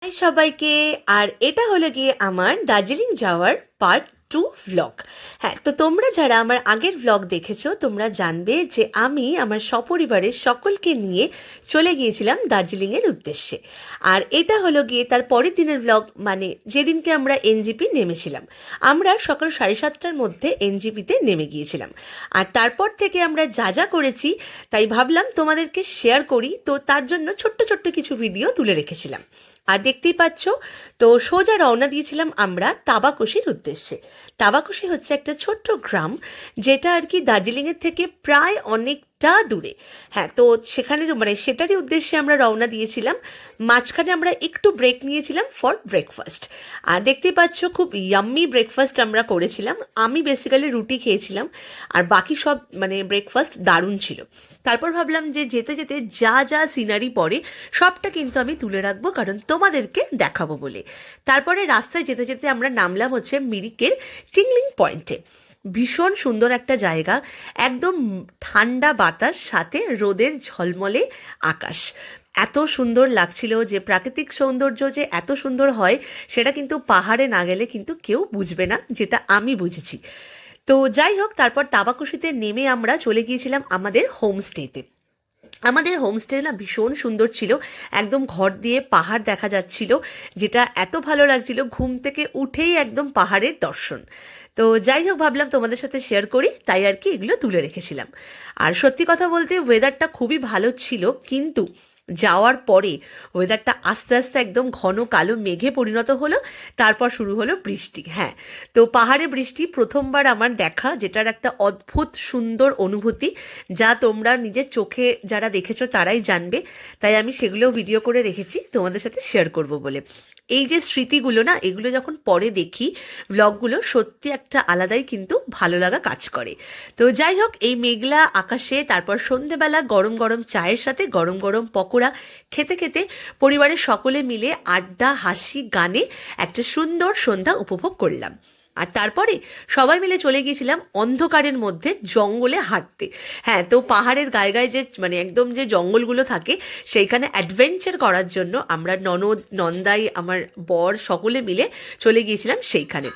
High সবাইকে। আর এটা হলো গিয়ে আমার দার্জিলিং যাওয়ার পার্ট 2 ভ্লগ। হ্যাঁ, তো তোমরা যারা আমার আগের ভ্লগ দেখেছো তোমরা জানবে যে আমি আমার সপরিবারের সকলকে নিয়ে চলে গিয়েছিলাম দার্জিলিংয়ের উদ্দেশ্যে। আর এটা হলো গিয়ে তার পরের দিনের ভ্লগ, মানে যেদিনকে আমরা এনজিপি নেমেছিলাম। আমরা সকাল 7:30টার মধ্যে এনজিপিতে নেমে গিয়েছিলাম। আর তারপর থেকে আমরা যা যা করেছি তাই ভাবলাম তোমাদেরকে শেয়ার করি, তো তার জন্য ছোট্ট ছোট্ট কিছু ভিডিও তুলে রেখেছিলাম। আর দেখতেই পাচ্ছ, তো সোজা রওনা দিয়েছিলাম আমরা তাবাকুশির উদ্দেশ্যে। তাবাকুশি হচ্ছে একটা ছোট্ট গ্রাম, যেটা আর কি দার্জিলিংয়ের থেকে প্রায় অনেকটা দূরে। হ্যাঁ, তো সেখানের মানে সেটারই উদ্দেশ্যে আমরা রওনা দিয়েছিলাম। মাঝখানে আমরা একটু ব্রেক নিয়েছিলাম ফর ব্রেকফাস্ট। আর দেখতেই পাচ্ছ খুব ইয়াম্মি ব্রেকফাস্ট আমরা করেছিলাম। আমি বেসিক্যালি রুটি খেয়েছিলাম, আর বাকি সব মানে ব্রেকফাস্ট দারুণ ছিল। তারপর ভাবলাম যে যেতে যেতে যা যা সিনারি পড়ে সবটা কিন্তু আমি তুলে রাখবো, কারণ তোমাদেরকে দেখাবো বলে। তারপরে রাস্তায় যেতে যেতে আমরা নামলাম হচ্ছে মিরিকের টিংলিং পয়েন্টে। ভীষণ সুন্দর একটা জায়গা, একদম ঠান্ডা বাতাস, সাথে রোদের ঝলমলে আকাশ। এত সুন্দর লাগছিল যে প্রাকৃতিক সৌন্দর্য যে এত সুন্দর হয় সেটা কিন্তু পাহাড়ে না গেলে কিন্তু কেউ বুঝবে না, যেটা আমি বুঝেছি। তো যাই হোক, তারপর তাবাকুশিতে নেমে আমরা চলে গিয়েছিলাম আমাদের হোমস্টেতে। আমাদের হোমস্টে না ভীষণ সুন্দর ছিল, একদম ঘর দিয়ে পাহাড় দেখা যাচ্ছিল, যেটা এত ভালো লাগছিল, ঘুম থেকে উঠেই একদম পাহাড়ের দর্শন। তো যাই হোক, ভাবলাম তোমাদের সাথে শেয়ার করি, তাই আর কি এগুলো তুলে রেখেছিলাম। আর সত্যি কথা বলতে ওয়েদারটা খুবই ভালো ছিল, কিন্তু যাওয়ার পরে ওয়েদারটা আস্তে আস্তে একদম ঘন কালো মেঘে পরিণত হলো। তারপর শুরু হলো বৃষ্টি। হ্যাঁ, তো পাহাড়ে বৃষ্টি প্রথমবার আমার দেখা, যেটার একটা অদ্ভুত সুন্দর অনুভূতি, যা তোমরা নিজের চোখে যারা দেখেছো তারাই জানবে। তাই আমি সেগুলোও ভিডিও করে রেখেছি তোমাদের সাথে শেয়ার করব বলে। এই যে স্মৃতিগুলো না, এগুলো যখন পরে দেখি ভ্লগগুলো, সত্যি একটা আলাদাই কিন্তু ভালো লাগা কাজ করে। তো যাই হোক, এই মেঘলা আকাশে তারপর সন্ধেবেলা গরম গরম চায়ের সাথে গরম গরম পকোড়া খেতে খেতে পরিবারের সকলে মিলে আড্ডা, হাসি, গানে একটা সুন্দর সন্ধ্যা উপভোগ করলাম। আর তারপরে সবাই মিলে চলে গিয়েছিলাম অন্ধকারের মধ্যে জঙ্গলে হাঁটতে। হ্যাঁ, তো পাহাড়ের গায়ে গায়ে যে মানে একদম যে জঙ্গলগুলো থাকে, সেইখানে অ্যাডভেঞ্চার করার জন্য আমরা ননদ, নন্দাই, আমার বর সকলে মিলে চলে গিয়েছিলাম সেইখানে।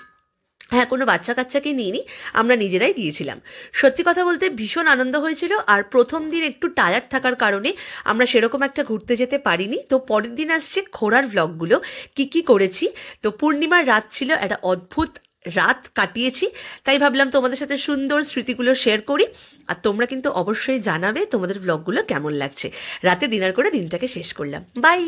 হ্যাঁ, কোনো বাচ্চা কাচ্চাকে নিয়ে আমরা নিজেরাই গিয়েছিলাম। সত্যি কথা বলতে ভীষণ আনন্দ হয়েছিল। আর প্রথম দিন একটু টায়ার্ড থাকার কারণে আমরা সেরকম একটা ঘুরতে যেতে পারিনি। তো পরের দিন আসছে ঘোরার ভ্লগগুলো, কী কী করেছি। তো পূর্ণিমার রাত ছিল, একটা অদ্ভুত রাত কাটিয়েছি, তাই ভাবলাম তোমাদের সাথে সুন্দর স্মৃতিগুলো শেয়ার করি। আর তোমরা কিন্তু অবশ্যই জানাবে তোমাদের ভ্লগগুলো কেমন লাগছে। রাতে ডিনার করে দিনটাকে শেষ করলাম। বাই।